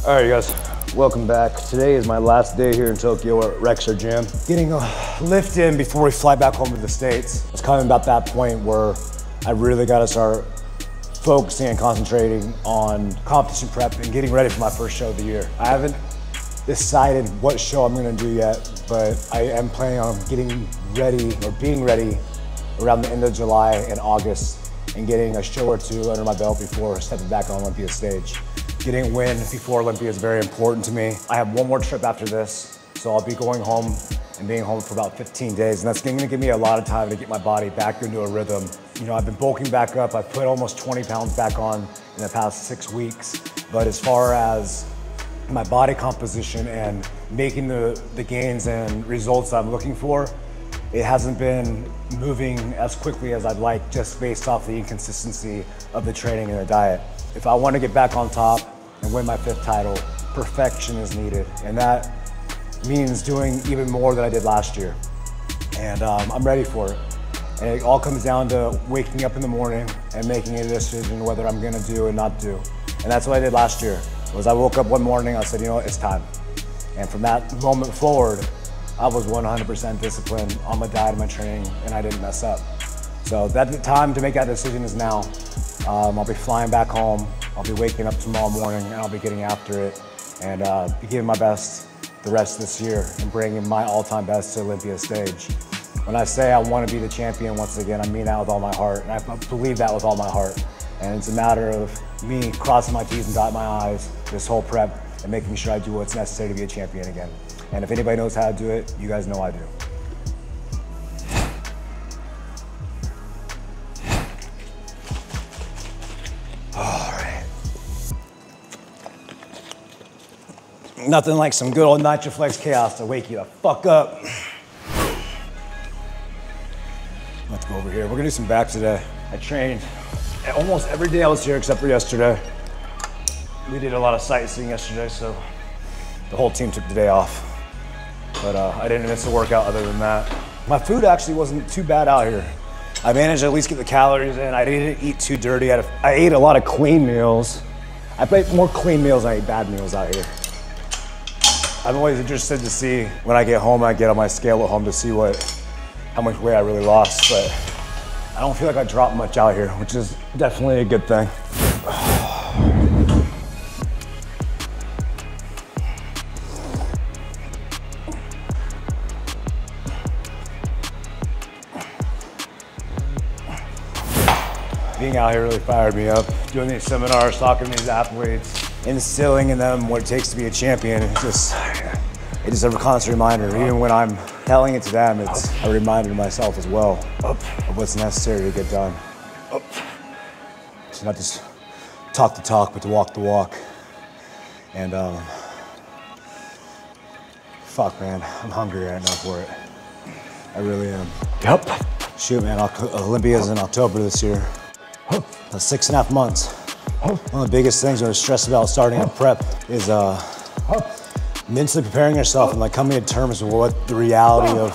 All right, you guys, welcome back. Today is my last day here in Tokyo at Rexer Gym. Getting a lift in before we fly back home to the States. It's kind of about that point where I really got to start focusing and concentrating on competition prep and getting ready for my first show of the year. I haven't decided what show I'm gonna do yet, but I am planning on getting ready or being ready around the end of July and August and getting a show or two under my belt before stepping back on Olympia stage. Getting a win before Olympia is very important to me. I have one more trip after this, so I'll be going home and being home for about 15 days, and that's gonna give me a lot of time to get my body back into a rhythm. You know, I've been bulking back up. I've put almost 20 pounds back on in the past 6 weeks, but as far as my body composition and making the gains and results I'm looking for, it hasn't been moving as quickly as I'd like just based off the inconsistency of the training and the diet. If I want to get back on top and win my 5th title, perfection is needed. And that means doing even more than I did last year. And I'm ready for it. And it all comes down to waking up in the morning and making a decision whether I'm gonna do and not do. And that's what I did last year. Was I woke up one morning, I said, you know what, it's time. And from that moment forward, I was 100% disciplined on my diet and my training, and I didn't mess up. So that time to make that decision is now. I'll be flying back home. I'll be waking up tomorrow morning, and I'll be getting after it and be giving my best the rest of this year and bringing my all-time best to Olympia stage. When I say I want to be the champion once again, I mean that with all my heart, and I believe that with all my heart. And it's a matter of me crossing my T's and dotting my I's this whole prep and making sure I do what's necessary to be a champion again. And if anybody knows how to do it, you guys know I do. All right. Nothing like some good old NitroFlex chaos to wake you the fuck up. Let's go over here. We're gonna do some back today. I trained almost every day I was here except for yesterday. We did a lot of sightseeing yesterday, so the whole team took the day off. But I didn't miss a workout other than that. My food actually wasn't too bad out here. I managed to at least get the calories in. I didn't eat too dirty. I ate a lot of clean meals. I ate more clean meals than I ate bad meals out here. I'm always interested to see when I get home, I get on my scale at home to see how much weight I really lost, but I don't feel like I dropped much out here, which is definitely a good thing. Being out here really fired me up. Doing these seminars, talking to these athletes, instilling in them what it takes to be a champion. It's just a constant reminder. Even when I'm telling it to them, it's a reminder to myself as well of what's necessary to get done. To not just talk the talk, but to walk the walk. And fuck, man, I'm hungry right now for it. I really am. Yep. Shoot, man, Olympia's in October this year. That's 6.5 months. One of the biggest things when I stress about starting a prep is mentally preparing yourself and like coming to terms with what the reality of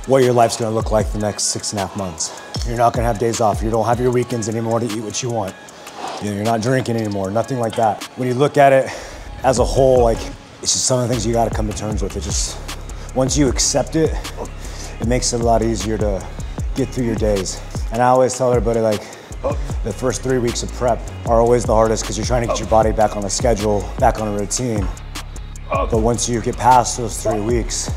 what your life's gonna look like the next 6.5 months. You're not gonna have days off. You don't have your weekends anymore to eat what you want. You know, you're not drinking anymore, nothing like that. When you look at it as a whole, like, it's just some of the things you gotta come to terms with. It just, once you accept it, it makes it a lot easier to get through your days. And I always tell everybody, like, the first 3 weeks of prep are always the hardest because you're trying to get your body back on a schedule, back on a routine. But once you get past those 3 weeks,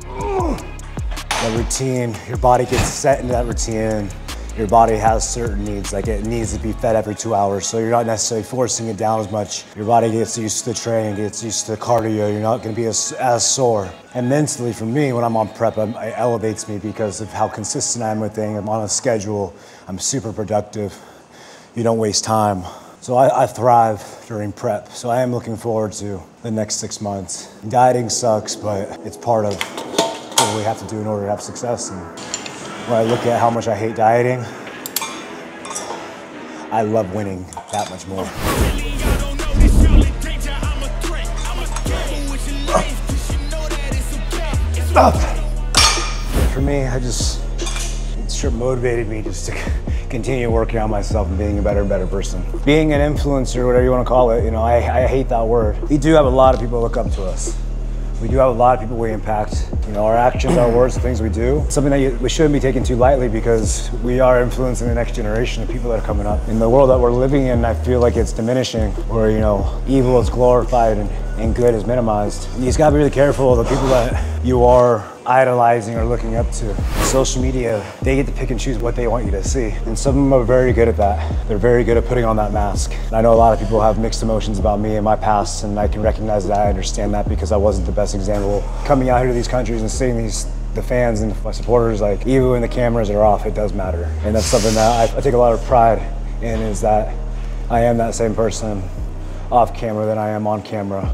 the routine, your body gets set into that routine. Your body has certain needs, like it needs to be fed every 2 hours, so you're not necessarily forcing it down as much. Your body gets used to the training, gets used to the cardio, you're not gonna be as sore. And mentally, for me, when I'm on prep, it elevates me because of how consistent I am with things. I'm on a schedule, I'm super productive. You don't waste time. So I thrive during prep, so I am looking forward to the next 6 months. Dieting sucks, but it's part of what we have to do in order to have success. And when I look at how much I hate dieting, I love winning that much more. For me, it sure motivated me just to continue working on myself and being a better and better person. Being an influencer, whatever you want to call it, you know, I hate that word. We do have a lot of people look up to us. We do have a lot of people we impact. You know, our actions, our words, the things we do. Something that we shouldn't be taken too lightly because we are influencing the next generation of people that are coming up. In the world that we're living in, I feel like it's diminishing, where, you know, evil is glorified and good is minimized. And you just gotta be really careful of the people that you are idolizing or looking up to. Social media, they get to pick and choose what they want you to see. And some of them are very good at that. They're very good at putting on that mask. And I know a lot of people have mixed emotions about me and my past, and I can recognize that. I understand that because I wasn't the best example. Coming out here to these countries and seeing the fans and my supporters, like, even when the cameras are off, it does matter. And that's something that I take a lot of pride in, is that I am that same person off camera than I am on camera.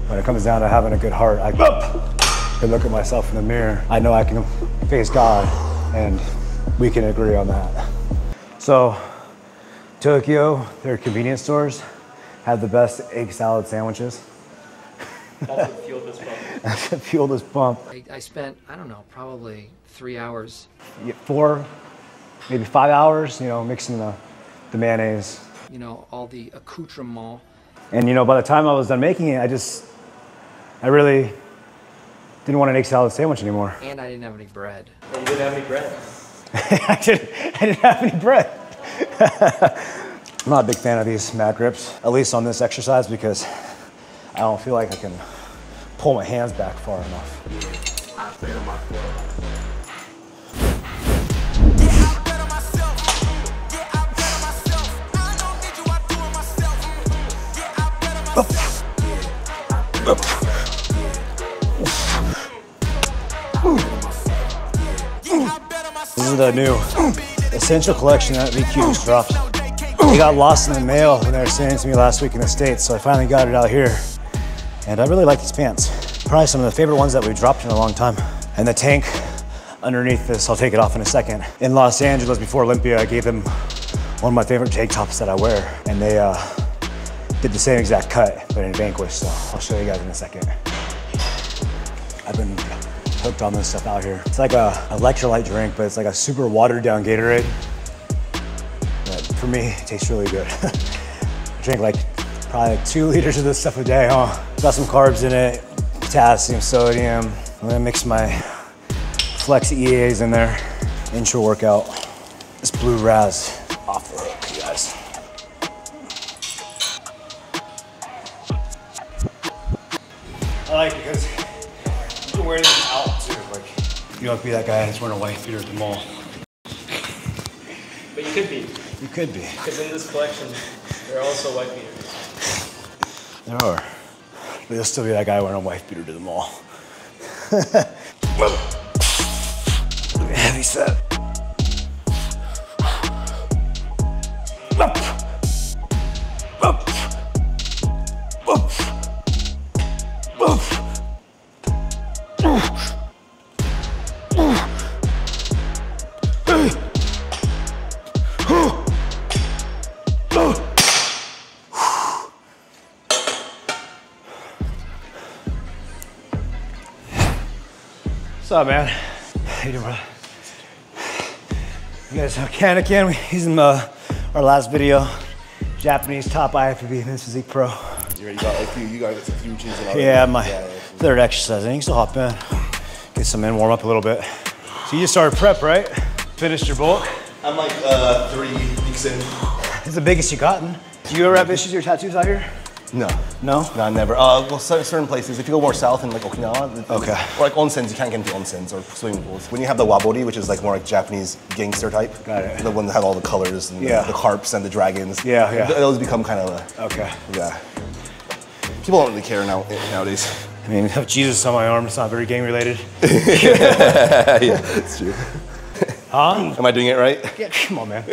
When it comes down to having a good heart, I can look at myself in the mirror. I know I can face God, and we can agree on that. So, Tokyo, their convenience stores have the best egg salad sandwiches. That's what fueled this pump. That's what fueled this pump. I spent, I don't know, probably 3 hours. 4, maybe 5 hours, you know, mixing the mayonnaise. You know, all the accoutrements. And you know, by the time I was done making it, I really didn't want an egg salad sandwich anymore. And I didn't have any bread. And you didn't have any bread. I didn't have any bread. I'm not a big fan of these mad grips, at least on this exercise, because I don't feel like I can pull my hands back far enough. I stay on my floor. This is the new essential collection that VQ just dropped. It got lost in the mail when they were sending it to me last week in the States, so I finally got it out here. And I really like these pants. Probably some of the favorite ones that we've dropped in a long time. And the tank underneath this, I'll take it off in a second. In Los Angeles before Olympia, I gave them one of my favorite tank tops that I wear. And they did the same exact cut, but in Vanquish, so I'll show you guys in a second. I've been hooked on this stuff out here. It's like a electrolyte drink, but it's like a super watered down Gatorade. But for me, it tastes really good. I drink like probably 2 liters of this stuff a day, huh? It's got some carbs in it, potassium, sodium. I'm gonna mix my Flex EAs in there. Intro workout. This blue Raz off the hook, you guys. I like it because you can wear this out too. Like, you don't have to be that guy that's wearing a white beater at the mall. But you could be. You could be. Because in this collection, there are also white beaters. There are. But you'll still be that guy wearing a white beater to the mall. Heavy set. Up. Up. Up. Up. What's up, man? How you doing, brother? You guys know Kaneko. He's in our last video. Japanese top IFBB men's physique pro. You already got you got a few routines in already. Yeah, my third exercise. I think still hop in. Get some in, warm up a little bit. So you just started prep, right? Finished your bulk? I'm like 3 weeks in. It's the biggest you've gotten. Do you ever have issues with your tattoos out here? No. No? No, never. Well, certain places, if you go more south in like Okinawa, okay. Or like onsens, you can't get into onsens or swimming pools. When you have the wabori, which is like more like Japanese gangster type, got it. The one that have all the colors and the carps and the dragons. Yeah, yeah. Those become kind of okay. Yeah. People don't really care nowadays. I mean, I have Jesus on my arm. It's not very gang related. Yeah, it's true. Huh? Am I doing it right? Yeah, come on, man.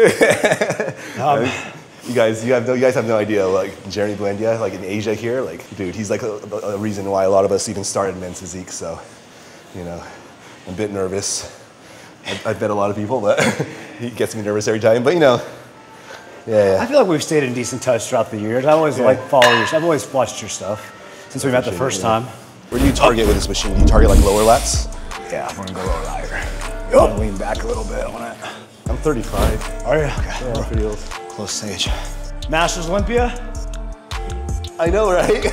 You guys have no idea, like Jeremy Buendia, like in Asia here, like dude, he's like a reason why a lot of us even started men's physique. So, you know, I'm a bit nervous. I bet a lot of people, but he gets me nervous every time. But you know, yeah. I feel like we've stayed in decent touch throughout the years. I always like follow your. I've always watched your stuff since we met the first time. Where do you target with this machine? Do you target like lower lats? Yeah, I'm gonna go a little higher. I'm gonna lean back a little bit on it. I'm 35. Are you? Okay. Yeah, I'm pretty old. Close stage. Masters Olympia? I know, right?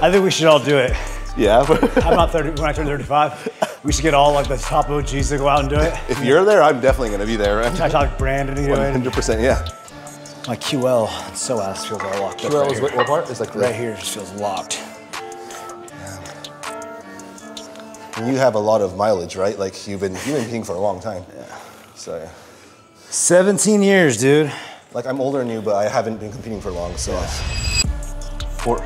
I think we should all do it. Yeah. I'm not 30, when I turn 35, we should get all like the top OGs to go out and do it. If you're there, I'm definitely gonna be there, right? I talk Brandon, you know. 100%, yeah. My QL, psoas feels all locked up. QL right is here. what part? It's like Right here, just feels locked. And you have a lot of mileage, right? Like you've been competing for a long time. Yeah. So yeah. 17 years, dude. Like I'm older than you, but I haven't been competing for long, so. Yeah. 4. 5.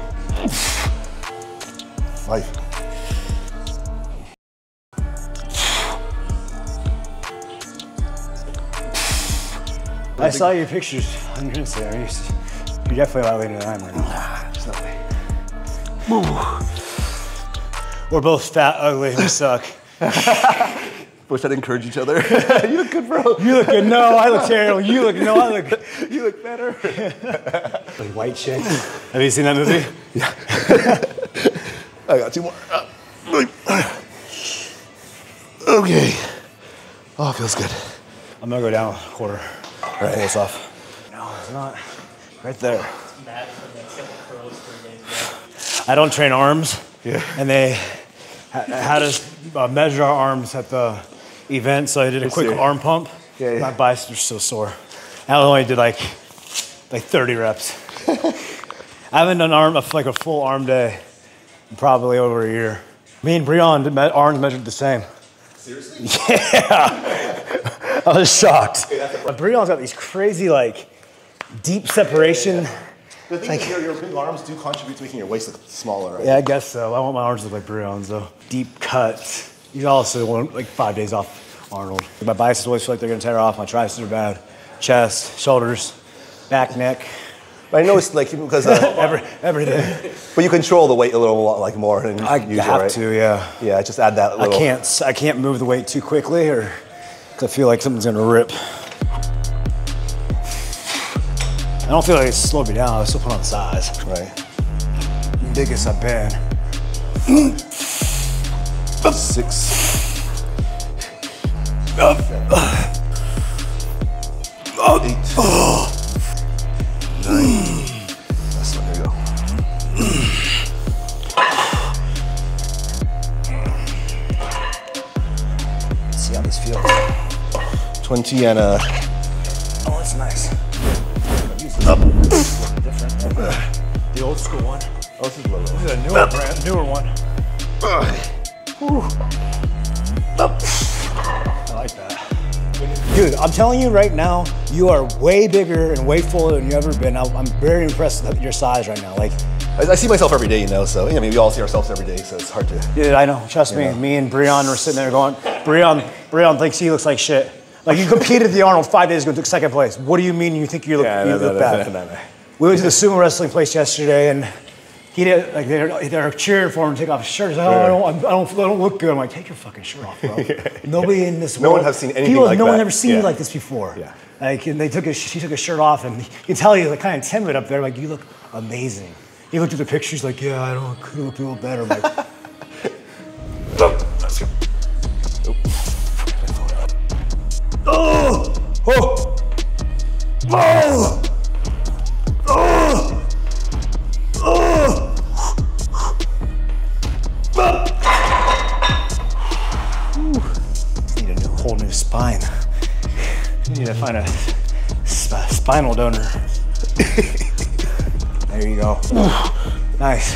I saw your pictures on your Instagram. You're definitely a lot later than I am right now. Nah, there's no way. We're both fat, ugly, and we suck. Wish I'd encourage each other. You look good, bro. You look good. No, I look terrible. You look, no, I look. You look better. Like white chick. Have you seen that movie? Yeah. I got 2 more. Okay. Oh, it feels good. I'm gonna go down a quarter. All right. Pull this off. No, it's not. Right there. Matt from the Simple Curls 3 days ago. I don't train arms. Yeah. And they had us measure our arms at the event, so I did a quick arm pump. Yeah, yeah. My biceps are so sore. I only did like 30 reps. I haven't done like a full arm day in probably over a year. Me and Breon did arms measured the same. Seriously? Yeah. I was shocked. But Breon's got these crazy like deep separation. The thing is your big arms do contribute to making your waist look smaller, right? Yeah, I guess so. I want my arms to look like Breon's though. Deep cuts. You also want like 5 days off Arnold. My biceps always feel like they're gonna tear off. My triceps are bad. Chest, shoulders, back, neck. But I know it's like because Everything. but you control the weight a little like more than I usual, have right? to, yeah. Yeah, just add that little. I can't move the weight too quickly, or cause I feel like something's gonna rip. I don't feel like it's slowed me down. I still put on size. Right. Biggest I've been. 6. 8. 9. That's one. There you go. Let's see how this feels. 20 and Oh, that's nice. Different. The old school one. Oh, this is low. This is a newer brand, newer one. I like that. Dude, I'm telling you right now, you are way bigger and way fuller than you've ever been. I'm very impressed with your size right now. Like, I see myself every day, you know, so I mean, we all see ourselves every day, so it's hard to. dude, I know. Trust me. Me and Breon were sitting there going, Breon thinks he looks like shit. Like, you competed at the Arnold 5 days ago, took second place. What do you mean you think you look bad? No. We went to the sumo wrestling place yesterday, and he did, like, they're cheering for him to take off his shirt. He's like, oh, I don't look good. I'm like, take your fucking shirt off, bro. Nobody in this No world. one has seen anything like no that. one ever seen you Yeah. like this before. Yeah. Like, and he took his shirt off, and you can tell he's like kind of timid up there. Like, you look amazing. He looked at the pictures, like, yeah, I don't feel better. I'm like, Let's go. oh, oh, oh, oh, oh. Need a whole new spine. Need to find a spinal donor. There you go. Nice.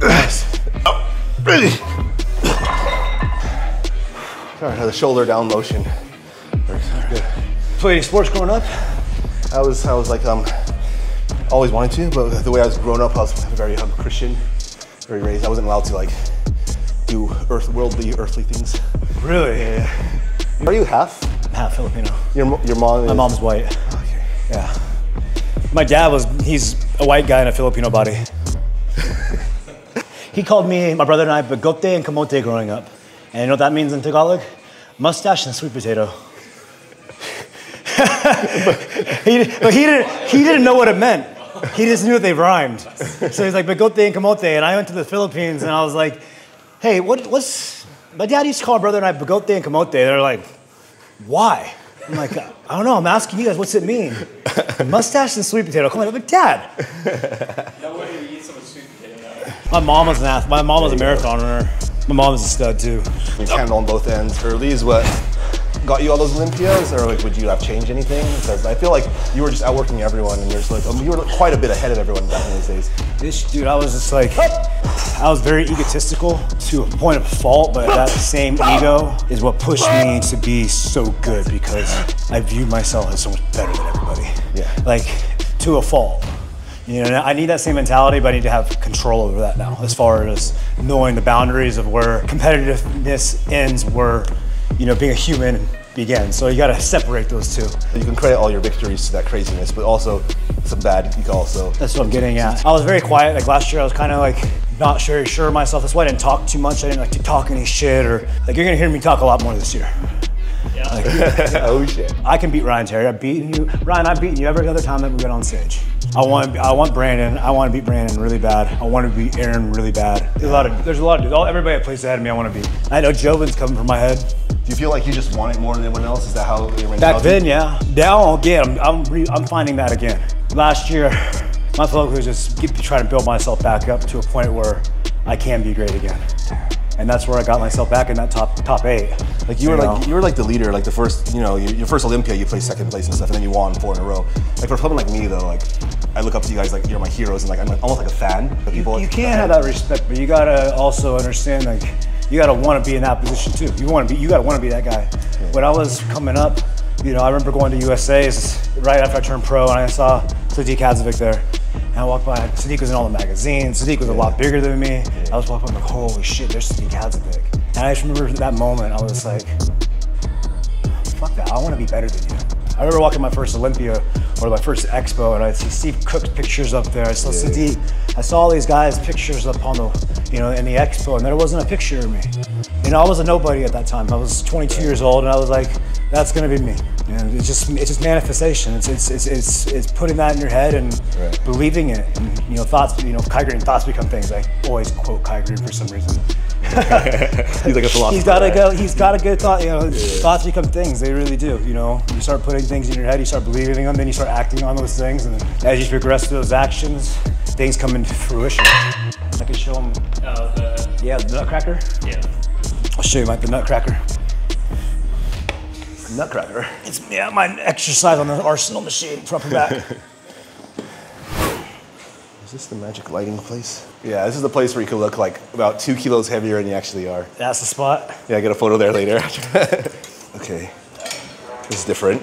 Nice. Ready. Sorry, the shoulder down motion. Good. Play any sports growing up? I was like always wanted to, but the way I was growing up, I was very Christian, very raised. I wasn't allowed to like do worldly, earthly things. Really? Yeah. Are you half? I'm half Filipino. Your mom is? My mom's white. Okay. Yeah. My dad he's a white guy in a Filipino body. He called me, my brother and I, bigote and kamote growing up. And you know what that means in Tagalog? Mustache and sweet potato. He didn't know what it meant. He just knew they rhymed. So he's like, bigote and kamote. And I went to the Philippines and I was like, hey, what's, my dad used to call my brother and I Bigote and Kamote. They're like, why? I'm like, I don't know, I'm asking you guys, what's it mean? Mustache and sweet potato. I'm like, Dad. No way you eat so much sweet potato now. My mom was a marathon runner. My mom was a stud too. You handle on both ends. Early is what got you all those Olympias, or like would you have changed anything? Because I feel like you were just outworking everyone, and you're just like, you were quite a bit ahead of everyone back in those days. Dude, I was just like, I was very egotistical to a point of fault, but that same ego is what pushed me to be so good because I viewed myself as so much better than everybody. Yeah. Like, to a fault. You know, I need that same mentality, but I need to have control over that now, as far as knowing the boundaries of where competitiveness ends, where, you know, being a human begins. So you gotta separate those two. You can credit all your victories to that craziness, but also some bad, you can also. That's what I'm getting at. I was very quiet, like last year I was kind of like not very sure of myself. That's why I didn't talk too much. I didn't like to talk any shit, or like you're gonna hear me talk a lot more this year. Yeah. Like, Oh shit. I can beat Ryan Terry. I've beaten you. Ryan, I've beaten you every other time that we get on stage. I want Brandon. I want to beat Brandon really bad. I want to beat Aaron really bad. There's a lot of dudes. Everybody that plays ahead of me, I want to beat. I know Jovin's coming from my head. Do you feel like you just want it more than anyone else? Is that how your mentality? Back then, yeah. Now, again, I'm finding that again. Last year, my focus was just trying to build myself back up to a point where I can be great again. And that's where I got myself back in that top 8. Like you were like the leader, like the first, you know, your first Olympia, you placed second place and stuff, and then you won 4 in a row. Like for someone like me though, like I look up to you guys like you're my heroes, and like I'm almost like a fan of people. You can't have that respect, but you gotta also understand, like you gotta want to be in that position too. You gotta want to be that guy. Yeah. When I was coming up, you know, I remember going to USA's right after I turned pro, and I saw Sadiq Hadzovic there. And I walked by, Sadiq was in all the magazines. Sadiq was a lot bigger than me. Yeah. I was walking by, I'm like, holy shit, there's Sadiq Hadzovic. And I just remember that moment, I was like, fuck that, I want to be better than you. I remember walking my first Olympia, or my first expo, and I see Steve Cook's pictures up there. I saw Sadiq. I saw all these guys' pictures up on the, you know, in the expo, and there wasn't a picture of me. You know, I was a nobody at that time. I was 22 years old, and I was like, that's gonna be me. And it's just manifestation. It's putting that in your head and believing it. And you know, thoughts. You know, Kai Green, thoughts become things. I always quote Kai Green for some reason. He's like a philosopher. He's got a good thought. You know, thoughts become things. They really do. You know, you start putting things in your head, you start believing them, then you start acting on those things, and as you progress through those actions, things come into fruition. I can show them. The Nutcracker. Yeah. I'll show you the Nutcracker. Nutcracker. It's my exercise on the Arsenal machine, front and back. Is this the magic lighting place? Yeah, this is the place where you could look like about 2 kilos heavier than you actually are. That's the spot. Yeah, get a photo there later. Okay, this is different.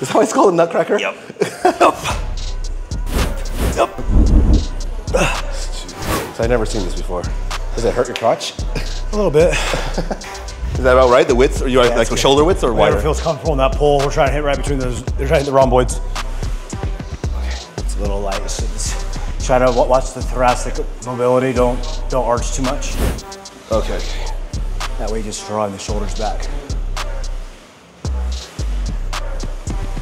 Is that why it's called a Nutcracker? Yep. So I've never seen this before. Does it hurt your crotch? A little bit. Is that about right? The width? Are you like shoulder width or wider? Whatever feels comfortable in that pole. We're trying to hit right between those. They're trying to hit the rhomboids. It's a little light. So just try to watch the thoracic mobility. Don't arch too much. Okay. That way, just drawing the shoulders back.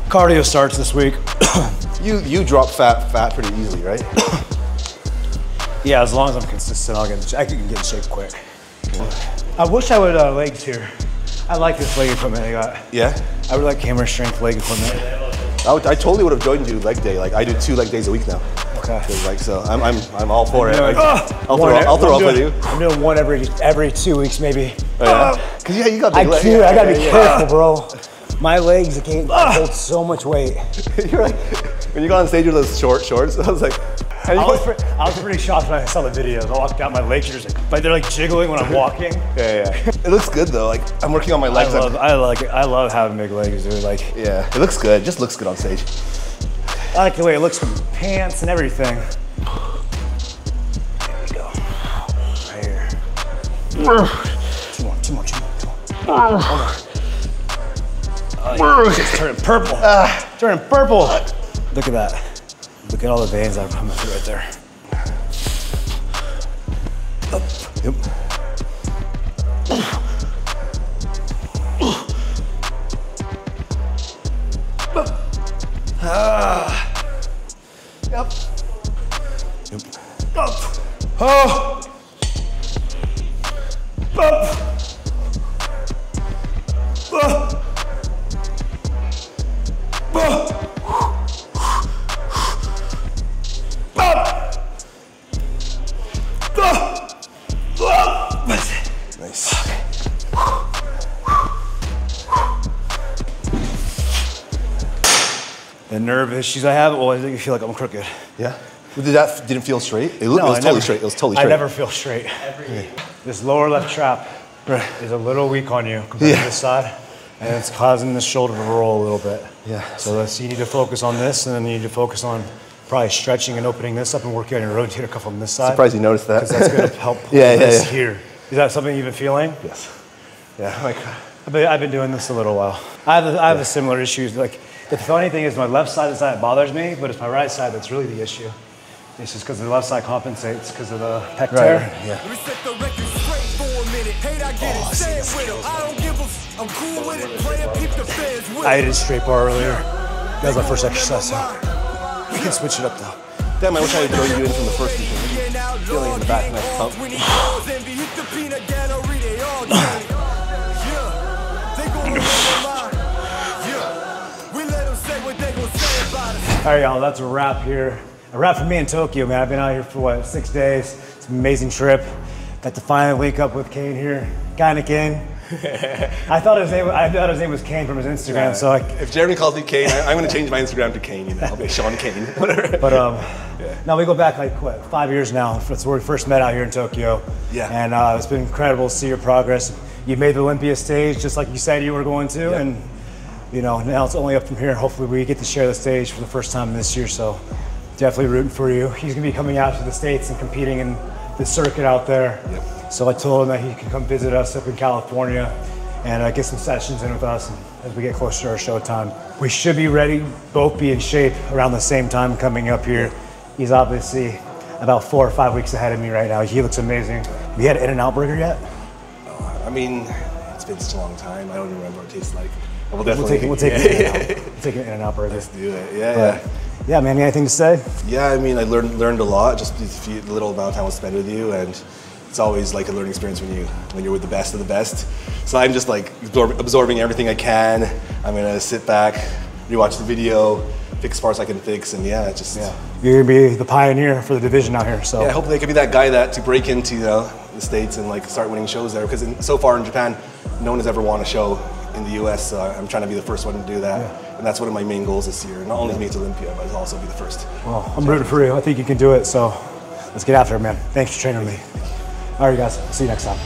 Cardio starts this week. You drop fat pretty easily, right? Yeah, as long as I'm consistent, I can get in shape quick. I wish I would legs here. I like this leg equipment I got. Yeah? I would like camera strength leg equipment. I totally would have joined you leg day. Like I do 2 leg days a week now. Okay. Like so, I'm all for it. Like, I'll throw up with you. I'm doing one every 2 weeks maybe. Oh, yeah? Cause you got big legs. I gotta be careful, bro. My legs can't hold so much weight. You're like, when you go on stage with those shorts, I was like, I was pretty shocked when I saw the videos. I walked out, my legs are just like they're like jiggling when I'm walking. Yeah. It looks good though. Like I'm working on my legs. I like it. I love having big legs, dude. Like yeah, it looks good. It just looks good on stage. I like the way it looks from pants and everything. There we go. Right here. Two more. Hold on. Oh, it's turning purple. Turning purple. Look at that. Look at all the veins that are coming through right there. Up. Yep. Oh. Up. Nice. The nerve issues I have, well, I think I feel like I'm crooked. Yeah? Didn't feel straight? It was totally straight. It was totally straight. I never feel straight. This lower left trap is a little weak on you compared to this side, and it's causing this shoulder to roll a little bit. Yeah. So you need to focus on this, and then you need to focus on probably stretching and opening this up and working on your rotator cuff on this side. Surprised you noticed that. Because that's going to help pull this here. Is that something you've been feeling? Yes. Yeah. Like, I've been doing this a little while. I have a similar issue. Like, the funny thing is my left side is that bothers me, but it's my right side that's really the issue. It's just because the left side compensates because of the pec tear. Yeah. Let me set the record straight for a minute. Hate, I get it. Say it with him. I don't give a. I'm cool with it. Play it, keep the fans with it. I did a straight bar earlier. That was my first exercise, so you can switch it up though. Damn, I wish I had thrown you in from the first weekend. Feeling in the back, nice pump. All right, y'all, that's a wrap here. A wrap for me in Tokyo, man. I've been out here for what, 6 days. It's an amazing trip. Got to finally link up with Kane here. Kaneko. I thought his name was Kane from his Instagram. So if Jeremy calls me Kane, I'm going to change my Instagram to Kane. You know, I'll be Sean Kane, whatever. But now we go back like what, 5 years now. That's where we first met out here in Tokyo. Yeah. And it's been incredible to see your progress. You made the Olympia stage just like you said you were going to, yeah. and you know now it's only up from here. Hopefully we get to share the stage for the first time this year. So definitely rooting for you. He's gonna be coming out to the States and competing in the circuit out there. Yep. So I told him that he can come visit us up in California and get some sessions in with us as we get closer to our show time. We should be ready, both be in shape around the same time coming up here. He's obviously about 4 or 5 weeks ahead of me right now. He looks amazing. Have you had an In-N-Out burger yet? I mean, it's been such a long time. I don't even remember what it tastes like. We'll take an In-N-Out burger. Let's do it. Yeah. Yeah, man, anything to say? Yeah, I mean, I learned a lot, just the little amount of time I spent with you, and it's always like a learning experience when you're with the best of the best. So I'm just like absorbing everything I can. I'm gonna sit back, rewatch the video, fix parts I can fix, and yeah, just You're gonna be the pioneer for the division out here. So yeah, hopefully I could be that guy to break into the States and like start winning shows there. Because so far in Japan, no one has ever won a show in the US, so I'm trying to be the first one to do that. Yeah. And that's one of my main goals this year. Not only to make it to Olympia, but to also be the first. Well, I'm rooting for you. I think you can do it, so let's get after it, man. Thanks for training with me. All right, guys, see you next time.